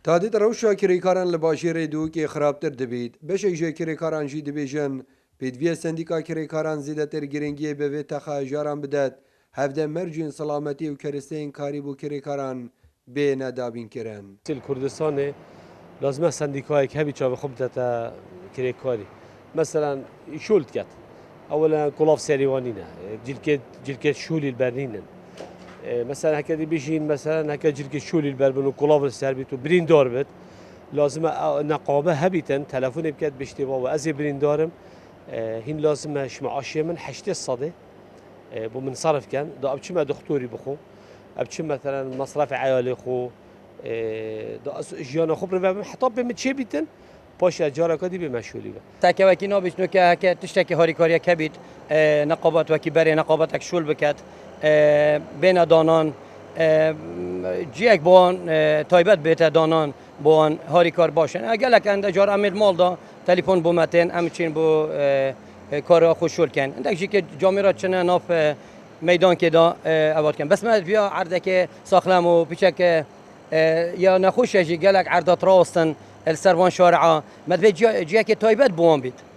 تادی روشا کریکاران لباشیر دو که خرابتر دبید بشه جه کریکاران جی دبیجن پیدوی سندیکا کریکاران زیده تر گرنگی به وی تخا جاران بدد هفته مرجین سلامتی و کرستین کاری بو کریکاران به ندابین کرن کردستان لازمه سندیکای که همی چاو خوب تا کریکاری مثلا شولت کت اولا کلاف سریوانی نه جلکت شولی البرنینن مثلا هكذا بيجين مثلا هكا جرك شولي البربن وكلاف السربيت وبرين دار بت لازم نقابه هبيتن تلفون بكات بيشتبه وازي برين دارم هين لازم شمعاشي من حشت الصدى بمن صرف كان دا ابتشم دكتوري بخو ابتشم مثلا مصرف عيالي خو دا جيانا خبر و حطاب بمتشبيتن باش اجاره كدي بمشغولي تاكي وكي نوبش نو که تشتكي هاري كاريا كبيت نقابات وكي بري نقاباتك شول بكات بین دانان جیک بان تایبت بیت دانان بان هاری کار باشن اگر لکنده جار امید مال دا تلفن بومتن امچین بو کار خوشول کن اندک جی که جامعه چنه ناف میدان که دا آباد کن بس من بیا عرضه که ساخلم و پیچک یا نخوشه جی گلک عرضات راستن السروان شارعه مدبی جی که تایبت بوان بید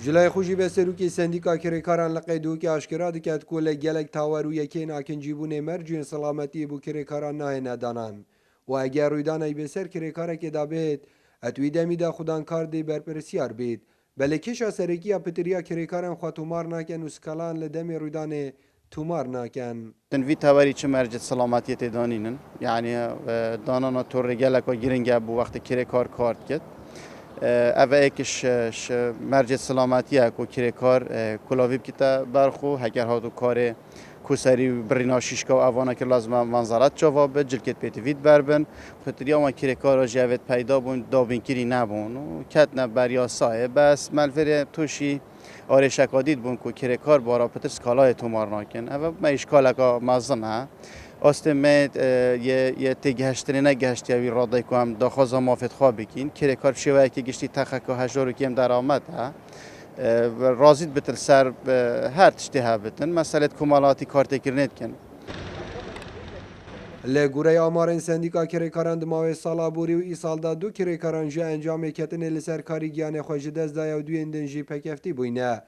جلای خوشی به سروکی سندیکا کریکاران لقیدو که اشکرا دکت کل گلک تاورو یکین اکن جیبون مرجین سلامتی بو کریکاران نه ندانن و اگر رویدان ای بسر کریکاره که دابید اتوی دمی دا خودان کار دی برپرسیار بید بله کشا سرکی یا پتریا کریکاران خوا تومار نکن و سکالان لدمی رویدان تومار نکن تنوی تاوری چه مرجع سلامتیت دانینن یعنی دانانا تور گلک و گرنگ بو وقت کریکار کارت کد اوه ایکش مرجع سلامتی اکو کریکار کلاوی بکیتا برخو هگر هاتو کار کوسری بریناشیشکا و اوانه که لازم منظرت جواب جلکت پیتوید بربن خاطری اما کریکار جوید پیدا بون دابین کری نبون و کت نبریا سایه بس ملفر توشی آره شکادید بون که کریکار بارا پتر سکالای تومار ناکن اوه ما اشکالکا مزنه استمت یه تگهشتنی نگهشتی اوی رادای که هم داخوازا مافت خواه بکین کریکار شوه که گشتی تخک و هجارو که هم درآمد ها رازید بتل سر هر تشتی ها بتن مسئله کمالاتی کارت کرنید کن لگوره آمارن سندیکا کریکاران دماوی سالا بوری و ای سال دا دو کریکاران جه انجام کتن لسر کاری گیان خوش دست دایا و دوی اندنجی پکفتی بوینه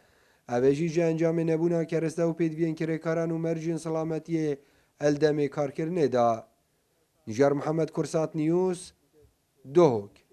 اوشی جه انجام نبونا کرسته و پیدوین کریکاران و مرجین سلامتی الدمی کار کرنه دا نجار محمد کرسات نیوز دوهک